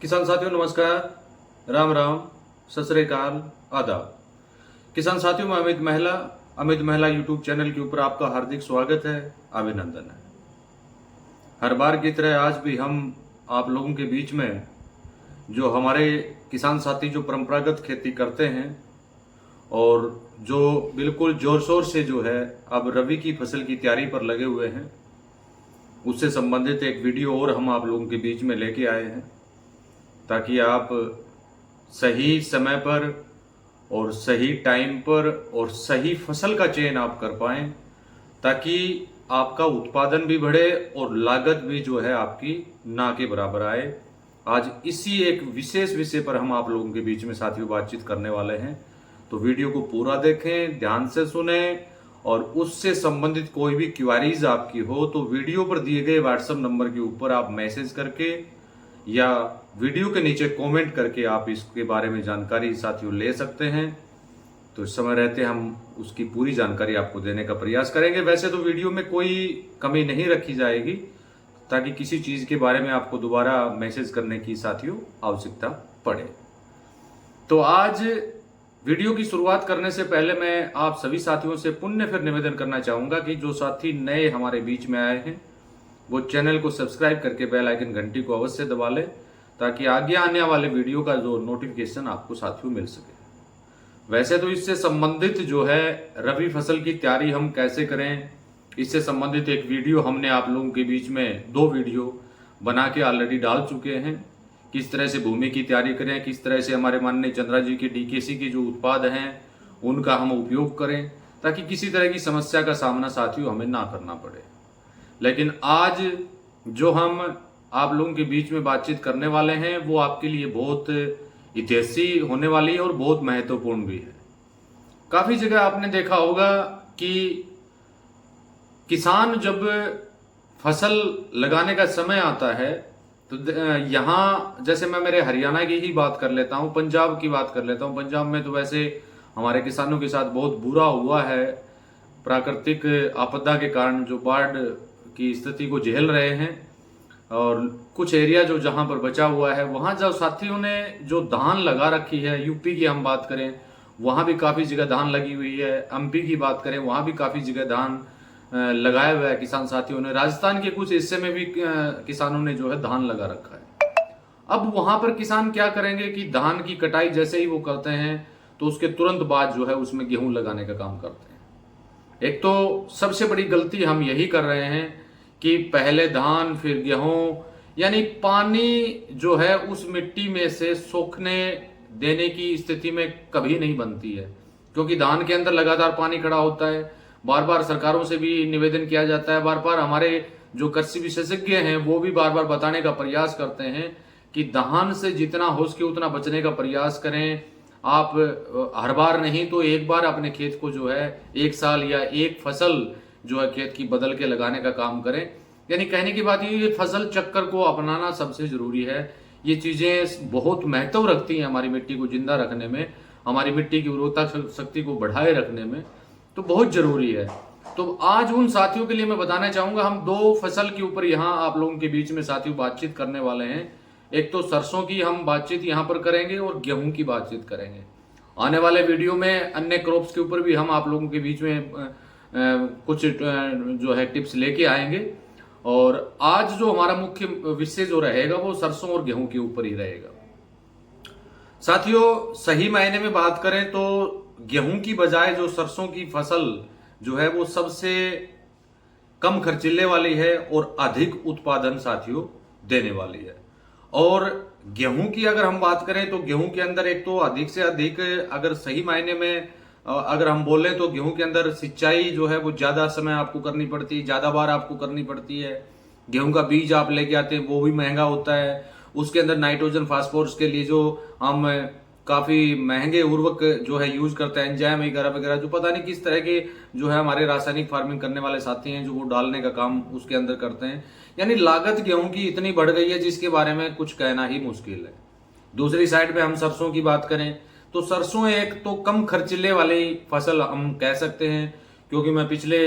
किसान साथियों नमस्कार, राम राम, सत श्री अकाल, आदाब। किसान साथियों में अमित महिला यूट्यूब चैनल के ऊपर आपका हार्दिक स्वागत है, अभिनंदन है। हर बार की तरह आज भी हम आप लोगों के बीच में जो हमारे किसान साथी जो परंपरागत खेती करते हैं और जो बिल्कुल जोर शोर से जो है अब रबी की फसल की तैयारी पर लगे हुए हैं, उससे संबंधित एक वीडियो और हम आप लोगों के बीच में लेके आए हैं ताकि आप सही समय पर और सही टाइम पर और सही फसल का चयन आप कर पाएं, ताकि आपका उत्पादन भी बढ़े और लागत भी जो है आपकी ना के बराबर आए। आज इसी एक विशेष विषय पर हम आप लोगों के बीच में साथियों बातचीत करने वाले हैं, तो वीडियो को पूरा देखें, ध्यान से सुने और उससे संबंधित कोई भी क्वेरीज आपकी हो तो वीडियो पर दिए गए व्हाट्सएप नंबर के ऊपर आप मैसेज करके या वीडियो के नीचे कमेंट करके आप इसके बारे में जानकारी साथियों ले सकते हैं। तो इस समय रहते हम उसकी पूरी जानकारी आपको देने का प्रयास करेंगे। वैसे तो वीडियो में कोई कमी नहीं रखी जाएगी ताकि किसी चीज के बारे में आपको दोबारा मैसेज करने की साथियों आवश्यकता पड़े। तो आज वीडियो की शुरुआत करने से पहले मैं आप सभी साथियों से पुनः फिर निवेदन करना चाहूंगा कि जो साथी नए हमारे बीच में आए हैं वो चैनल को सब्सक्राइब करके बेल आइकन घंटी को अवश्य दबा लें ताकि आगे आने वाले वीडियो का जो नोटिफिकेशन आपको साथियों मिल सके। वैसे तो इससे संबंधित जो है रबी फसल की तैयारी हम कैसे करें, इससे संबंधित एक वीडियो हमने आप लोगों के बीच में 2 वीडियो बना के ऑलरेडी डाल चुके हैं। किस तरह से भूमि की तैयारी करें, किस तरह से हमारे माननीय चंद्रा जी के डीकेसी के जो उत्पाद हैं उनका हम उपयोग करें ताकि किसी तरह की समस्या का सामना साथियों हमें ना करना पड़े। लेकिन आज जो हम आप लोगों के बीच में बातचीत करने वाले हैं वो आपके लिए बहुत ऐतिहासिक होने वाली है और बहुत महत्वपूर्ण भी है। काफी जगह आपने देखा होगा कि किसान जब फसल लगाने का समय आता है तो यहाँ जैसे मैं मेरे हरियाणा की ही बात कर लेता हूँ, पंजाब की बात कर लेता हूँ। पंजाब में तो वैसे हमारे किसानों के साथ बहुत बुरा हुआ है, प्राकृतिक आपदा के कारण जो बाढ़ की स्थिति को झेल रहे हैं और कुछ एरिया जो जहां पर बचा हुआ है वहां जो साथियों ने जो धान लगा रखी है, यूपी की हम बात करें वहां भी काफी जगह धान लगी हुई है, एमपी की बात करें वहां भी काफी जगह धान लगाया हुआ है किसान साथियों ने, राजस्थान के कुछ हिस्से में भी किसानों ने जो है धान लगा रखा है। अब वहां पर किसान क्या करेंगे कि धान की कटाई जैसे ही वो करते हैं तो उसके तुरंत बाद जो है उसमें गेहूं लगाने का काम करते हैं। एक तो सबसे बड़ी गलती हम यही कर रहे हैं कि पहले धान फिर गेहूं, यानी पानी जो है उस मिट्टी में से सोखने देने की स्थिति में कभी नहीं बनती है, क्योंकि धान के अंदर लगातार पानी खड़ा होता है। बार बार सरकारों से भी निवेदन किया जाता है, बार बार हमारे जो कृषि विशेषज्ञ हैं वो भी बार बार बताने का प्रयास करते हैं कि धान से जितना हो सके उतना बचने का प्रयास करें। आप हर बार नहीं तो एक बार अपने खेत को जो है एक साल या एक फसल जो है खेत की बदल के लगाने का काम करें। यानी कहने की बात ये फसल चक्कर को अपनाना सबसे जरूरी है। ये चीजें बहुत महत्व रखती हैं हमारी मिट्टी को जिंदा रखने में, हमारी मिट्टी की उर्वरता शक्ति को बढ़ाए रखने में, तो बहुत जरूरी है। तो आज उन साथियों के लिए मैं बताना चाहूंगा, हम 2 फसल के ऊपर यहाँ आप लोगों के बीच में साथियों बातचीत करने वाले हैं। एक तो सरसों की हम बातचीत यहाँ पर करेंगे और गेहूं की बातचीत करेंगे। आने वाले वीडियो में अन्य क्रॉप्स के ऊपर भी हम आप लोगों के बीच में कुछ जो है टिप्स लेके आएंगे। और आज जो हमारा मुख्य विषय जो रहेगा वो सरसों और गेहूं के ऊपर ही रहेगा। साथियों सही मायने में बात करें तो गेहूं की बजाय जो सरसों की फसल जो है वो सबसे कम खर्चीले वाली है और अधिक उत्पादन साथियों देने वाली है। और गेहूं की अगर हम बात करें तो गेहूं के अंदर एक तो अधिक से अधिक अगर सही मायने में अगर हम बोलें तो गेहूं के अंदर सिंचाई जो है वो ज्यादा समय आपको करनी पड़ती है, ज्यादा बार आपको करनी पड़ती है। गेहूं का बीज आप लेके आते हैं वो भी महंगा होता है, उसके अंदर नाइट्रोजन फास्फोरस के लिए जो हम काफी महंगे उर्वरक जो है यूज करते हैं, एंजाइम वगैरह वगैरह, जो पता नहीं किस तरह के जो है हमारे रासायनिक फार्मिंग करने वाले साथी हैं जो वो डालने का काम उसके अंदर करते हैं। यानी लागत गेहूं की इतनी बढ़ गई है जिसके बारे में कुछ कहना ही मुश्किल है। दूसरी साइड पे हम सरसों की बात करें तो सरसों एक तो कम खर्चीले वाली फसल हम कह सकते हैं, क्योंकि मैं पिछले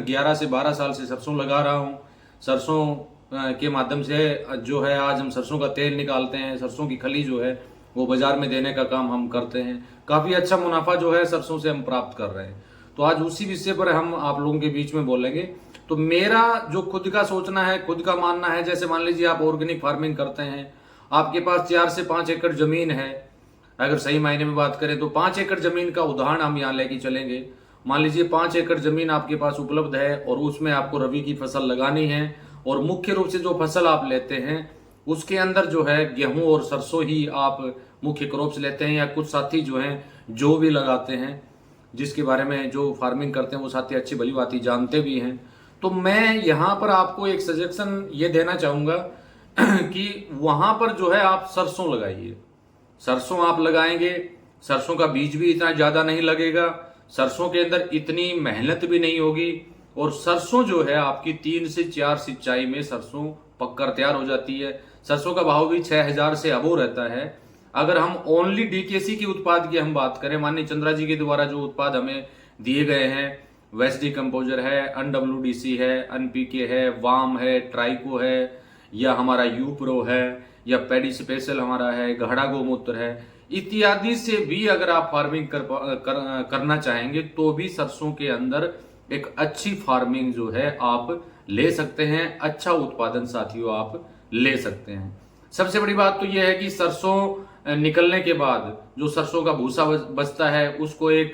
11 से 12 साल से सरसों लगा रहा हूं। सरसों के माध्यम से जो है आज हम सरसों का तेल निकालते हैं, सरसों की खली जो है वो बाजार में देने का काम हम करते हैं। काफी अच्छा मुनाफा जो है सरसों से हम प्राप्त कर रहे हैं। तो आज उसी विषय पर हम आप लोगों के बीच में बोलेंगे। तो मेरा जो खुद का सोचना है, खुद का मानना है, जैसे मान लीजिए आप ऑर्गेनिक फार्मिंग करते हैं, आपके पास 4 से 5 एकड़ जमीन है, अगर सही मायने में बात करें तो 5 एकड़ जमीन का उदाहरण हम यहाँ लेके चलेंगे। मान लीजिए 5 एकड़ जमीन आपके पास उपलब्ध है और उसमें आपको रबी की फसल लगानी है, और मुख्य रूप से जो फसल आप लेते हैं उसके अंदर जो है गेहूं और सरसों ही आप मुख्य क्रॉप्स लेते हैं, या कुछ साथी जो हैं जो भी लगाते हैं, जिसके बारे में जो फार्मिंग करते हैं वो साथी अच्छी भली बात जानते भी हैं। तो मैं यहाँ पर आपको एक सजेशन ये देना चाहूंगा कि वहां पर जो है आप सरसों लगाइए। सरसों आप लगाएंगे, सरसों का बीज भी इतना ज्यादा नहीं लगेगा, सरसों के अंदर इतनी मेहनत भी नहीं होगी, और सरसों जो है आपकी 3 से 4 सिंचाई में सरसों पककर तैयार हो जाती है। सरसों का भाव भी 6000 से अबोव रहता है। अगर हम ओनली डीकेसी की उत्पाद की हम बात करें, माननीय चंद्रा जी के द्वारा जो उत्पाद हमें दिए गए हैं, वेस्ट डिकम्पोजर है, अनडब्ल्यूडीसी है, एनपीके है, वाम है, ट्राइको है, या हमारा यूप्रो है, या पैडी स्पेशल हमारा है, गहड़ा गोमूत्र है, इत्यादि से भी अगर आप फार्मिंग करना चाहेंगे तो भी सरसों के अंदर एक अच्छी फार्मिंग जो है आप ले सकते हैं, अच्छा उत्पादन साथियों आप ले सकते हैं। सबसे बड़ी बात तो यह है कि सरसों निकलने के बाद जो सरसों का भूसा बचता है उसको एक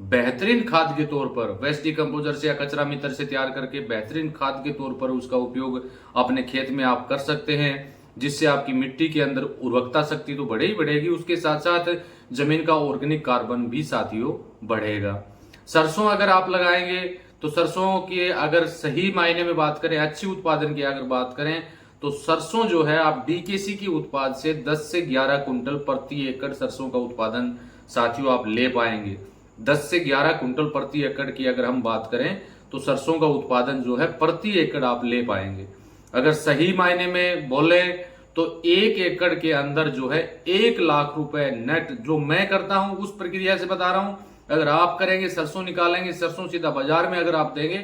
बेहतरीन खाद के तौर पर वेस्ट डिकम्पोजर से या कचरा मित्र से तैयार करके बेहतरीन खाद के तौर पर उसका उपयोग अपने खेत में आप कर सकते हैं, जिससे आपकी मिट्टी के अंदर उर्वरकता शक्ति तो बढ़े ही बढ़ेगी, उसके साथ साथ जमीन का ऑर्गेनिक कार्बन भी साथियों बढ़ेगा। सरसों अगर आप लगाएंगे तो सरसों के अगर सही मायने में बात करें, अच्छी उत्पादन की अगर बात करें, तो सरसों जो है आप डीकेसी की उत्पाद से 10 से 11 कुंटल प्रति एकड़ सरसों का उत्पादन साथियों आप ले पाएंगे। 10 से 11 कुंटल प्रति एकड़ की अगर हम बात करें तो सरसों का उत्पादन जो है प्रति एकड़ आप ले पाएंगे। अगर सही मायने में बोले तो 1 एकड़ के अंदर जो है 1 लाख रुपए नेट, जो मैं करता हूं उस प्रक्रिया से बता रहा हूं, अगर आप करेंगे, सरसों निकालेंगे, सरसों सीधा बाजार में अगर आप देंगे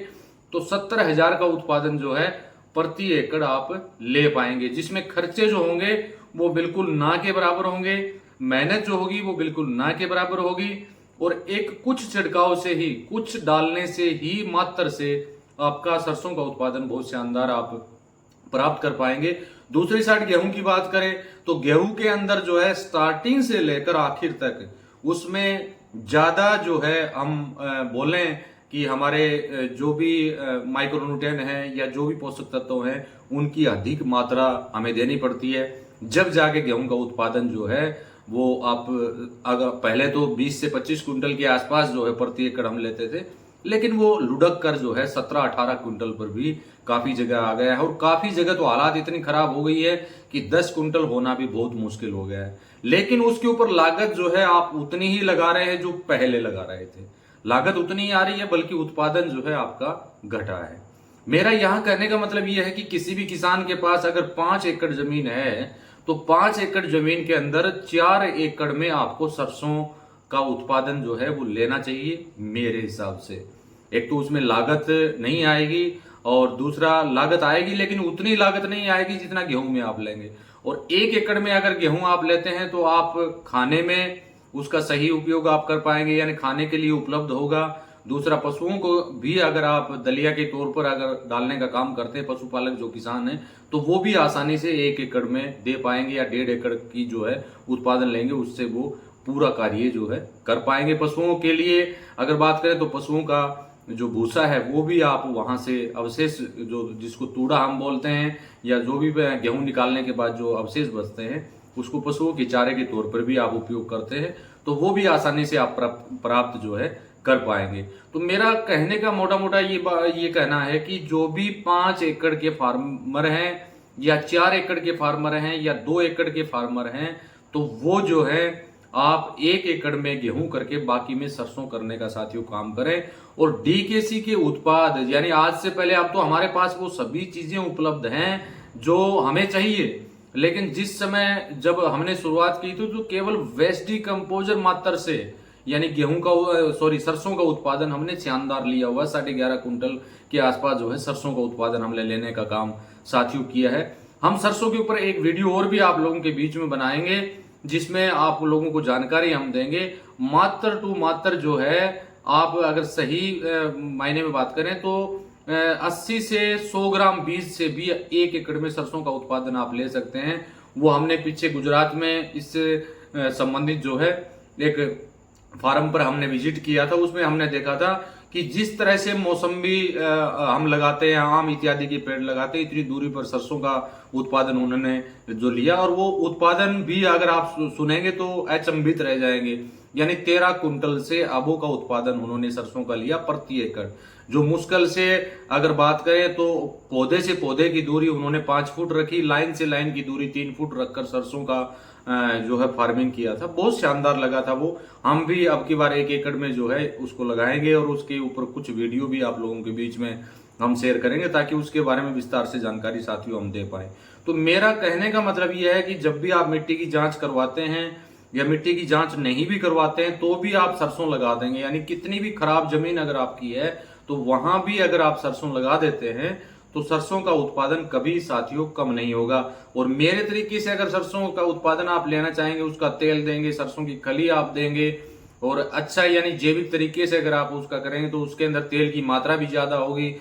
तो 70,000 का उत्पादन जो है प्रति एकड़ आप ले पाएंगे, जिसमें खर्चे जो होंगे वो बिल्कुल ना के बराबर होंगे, मेहनत जो होगी वो बिल्कुल ना के बराबर होगी, और एक कुछ छिड़काव से ही, कुछ डालने से ही मात्र से आपका सरसों का उत्पादन बहुत शानदार आप प्राप्त कर पाएंगे। दूसरी साइड गेहूं की बात करें तो गेहूं के अंदर जो है स्टार्टिंग से लेकर आखिर तक उसमें ज्यादा जो है हम बोलें कि हमारे जो भी माइक्रोन्यूट्रिएंट हैं या जो भी पोषक तत्व हैं उनकी अधिक मात्रा हमें देनी पड़ती है, जब जाके गेहूं का उत्पादन जो है वो आप अगर पहले तो 20 से 25 कुंटल के आसपास जो है प्रति एकड़ हम लेते थे, लेकिन वो लुढ़क कर जो है 17-18 कुंटल पर भी काफी जगह आ गया है, और काफी जगह तो हालात इतनी खराब हो गई है कि 10 कुंटल होना भी बहुत मुश्किल हो गया है। लेकिन उसके ऊपर लागत जो है आप उतनी ही लगा रहे हैं जो पहले लगा रहे थे, लागत उतनी ही आ रही है, बल्कि उत्पादन जो है आपका घटा है। मेरा यहां कहने का मतलब यह है कि किसी भी किसान के पास अगर 5 एकड़ जमीन है तो 5 एकड़ जमीन के अंदर 4 एकड़ में आपको सरसों का उत्पादन जो है वो लेना चाहिए मेरे हिसाब से। एक तो उसमें लागत नहीं आएगी, और दूसरा लागत आएगी लेकिन उतनी लागत नहीं आएगी जितना गेहूं में आप लेंगे, और 1 एकड़ में अगर गेहूं आप लेते हैं तो आप खाने में उसका सही उपयोग आप कर पाएंगे, यानी खाने के लिए उपलब्ध होगा। दूसरा, पशुओं को भी अगर आप दलिया के तौर पर अगर डालने का काम करते हैं पशुपालक जो किसान हैं, तो वो भी आसानी से 1 एकड़ में दे पाएंगे, या 1.5 एकड़ की जो है उत्पादन लेंगे, उससे वो पूरा कार्य जो है कर पाएंगे। पशुओं के लिए अगर बात करें तो पशुओं का जो भूसा है वो भी आप वहां से अवशेष जो जिसको तूड़ा हम बोलते हैं, या जो भी गेहूं निकालने के बाद जो अवशेष बचते हैं उसको पशुओं के चारे के तौर पर भी आप उपयोग करते हैं, तो वो भी आसानी से आप प्राप्त जो है कर पाएंगे। तो मेरा कहने का मोटा मोटा ये कहना है कि जो भी 5 एकड़ के फार्मर हैं, या 4 एकड़ के फार्मर हैं, या 2 एकड़ के फार्मर हैं, तो वो जो है आप 1 एकड़ में गेहूं करके बाकी में सरसों करने का साथियों काम करें। और डीकेसी के उत्पाद, यानी आज से पहले अब तो हमारे पास वो सभी चीजें उपलब्ध हैं जो हमें चाहिए, लेकिन जिस समय जब हमने शुरुआत की थी तो केवल वेस्ट डिकम्पोजर मात्र से, यानी सरसों का उत्पादन हमने शानदार लिया हुआ, 11.5 कुंटल के आसपास जो है सरसों का उत्पादन हमने लेने का काम साथियों किया है। हम सरसों के ऊपर एक वीडियो और भी आप लोगों के बीच में बनाएंगे, जिसमें आप लोगों को जानकारी हम देंगे। मात्र टू मात्र जो है, आप अगर सही मायने में बात करें तो 80 से 100 ग्राम बीज से भी 1 एकड़ में सरसों का उत्पादन आप ले सकते हैं। वो हमने पीछे गुजरात में इससे संबंधित जो है एक फार्म पर हमने विजिट किया था, उसमें हमने देखा था कि जिस तरह से मौसम्बी हम लगाते हैं, आम इत्यादि के पेड़ लगाते हैं, इतनी दूरी पर सरसों का उत्पादन उन्होंने जो लिया, और वो उत्पादन भी अगर आप सुनेंगे तो अचंभित रह जाएंगे। यानी 13 कुंटल से अबो का उत्पादन उन्होंने सरसों का लिया प्रति एकड़। जो मुश्किल से अगर बात करें तो पौधे से पौधे की दूरी उन्होंने 5 फुट रखी, लाइन से लाइन की दूरी 3 फुट रखकर सरसों का जो है फार्मिंग किया था। बहुत शानदार लगा था वो। हम भी अब की बार 1 एकड़ में जो है उसको लगाएंगे, और उसके ऊपर कुछ वीडियो भी आप लोगों के बीच में हम शेयर करेंगे, ताकि उसके बारे में विस्तार से जानकारी साथियों हम दे पाए। तो मेरा कहने का मतलब यह है कि जब भी आप मिट्टी की जांच करवाते हैं या मिट्टी की जांच नहीं भी करवाते हैं तो भी आप सरसों लगा देंगे। यानी कितनी भी खराब जमीन अगर आपकी है तो वहां भी अगर आप सरसों लगा देते हैं तो सरसों का उत्पादन कभी साथियों कम नहीं होगा। और मेरे तरीके से अगर सरसों का उत्पादन आप लेना चाहेंगे, उसका तेल देंगे, सरसों की खली आप देंगे, और अच्छा यानी जैविक तरीके से अगर आप उसका करेंगे तो उसके अंदर तेल की मात्रा भी ज्यादा होगी,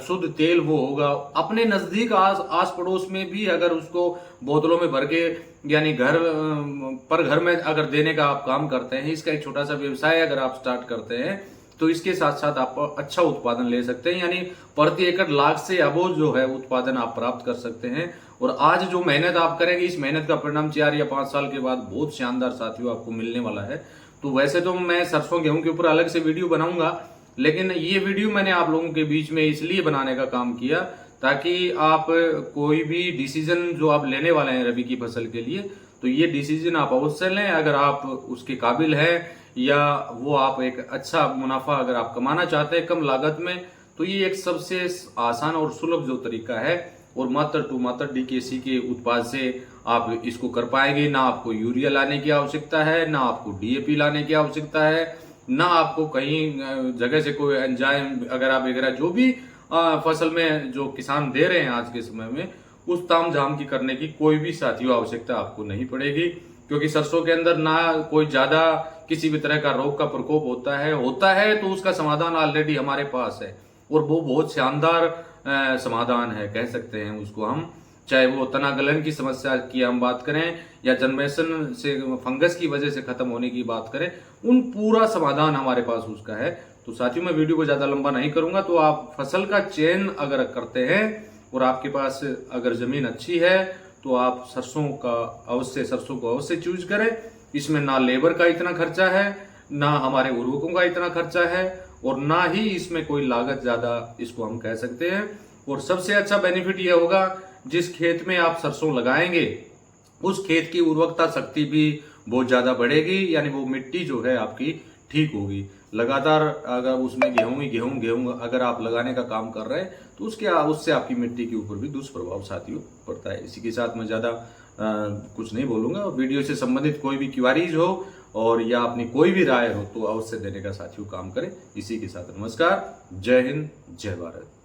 शुद्ध तेल वो होगा। अपने नजदीक आस पड़ोस में भी अगर उसको बोतलों में भर के यानी घर में अगर देने का आप काम करते हैं, इसका एक छोटा सा व्यवसाय अगर आप स्टार्ट करते हैं तो इसके साथ साथ आप अच्छा उत्पादन ले सकते हैं। यानी प्रति एकड़ लाख से अबोव जो है उत्पादन आप प्राप्त कर सकते हैं। और आज जो मेहनत आप करेंगे, इस मेहनत का परिणाम 4 या 5 साल के बाद बहुत शानदार साथियों आपको मिलने वाला है। तो वैसे तो मैं सरसों गेहूं के ऊपर अलग से वीडियो बनाऊंगा, लेकिन ये वीडियो मैंने आप लोगों के बीच में इसलिए बनाने का काम किया ताकि आप कोई भी डिसीजन जो आप लेने वाले हैं रबी की फसल के लिए, तो ये डिसीजन आप अवश्य लें अगर आप उसके काबिल हैं, या वो आप एक अच्छा मुनाफा अगर आप कमाना चाहते हैं कम लागत में, तो ये एक सबसे आसान और सुलभ जो तरीका है। और मात्र टू मात्र डीकेसी के उत्पाद से आप इसको कर पाएंगे। ना आपको यूरिया लाने की आवश्यकता है, ना आपको डीएपी लाने की आवश्यकता है, ना आपको कहीं जगह से कोई एंजाइम वगैरह जो भी फसल में जो किसान दे रहे हैं आज के समय में, उस ताम झाम की करने की कोई भी साथियों आवश्यकता आपको नहीं पड़ेगी। क्योंकि सरसों के अंदर ना कोई ज्यादा किसी भी तरह का रोग का प्रकोप होता है तो उसका समाधान ऑलरेडी हमारे पास है, और वो बहुत शानदार समाधान है कह सकते हैं उसको हम। चाहे वो तना गलन की समस्या की हम बात करें या जर्मेशन से फंगस की वजह से खत्म होने की बात करें, उन पूरा समाधान हमारे पास उसका है। तो साथियों मैं वीडियो को ज्यादा लंबा नहीं करूंगा। तो आप फसल का चयन अगर करते हैं और आपके पास अगर जमीन अच्छी है तो आप सरसों को अवश्य चूज करें। इसमें ना लेबर का इतना खर्चा है, ना हमारे उर्वरकों का इतना खर्चा है, और ना ही इसमें कोई लागत ज्यादा इसको हम कह सकते हैं। और सबसे अच्छा बेनिफिट यह होगा, जिस खेत में आप सरसों लगाएंगे उस खेत की उर्वरकता शक्ति भी बहुत ज्यादा बढ़ेगी। यानी वो मिट्टी जो है आपकी ठीक होगी। लगातार अगर उसमें गेहूं अगर आप लगाने का काम कर रहे हैं तो उससे आपकी मिट्टी के ऊपर भी दुष्प्रभाव साथियों पड़ता है। इसी के साथ मैं ज्यादा कुछ नहीं बोलूंगा। वीडियो से संबंधित कोई भी क्वेरीज हो और या अपनी कोई भी राय हो तो अवश्य देने का साथियों काम करें। इसी के साथ नमस्कार, जय हिंद, जय भारत।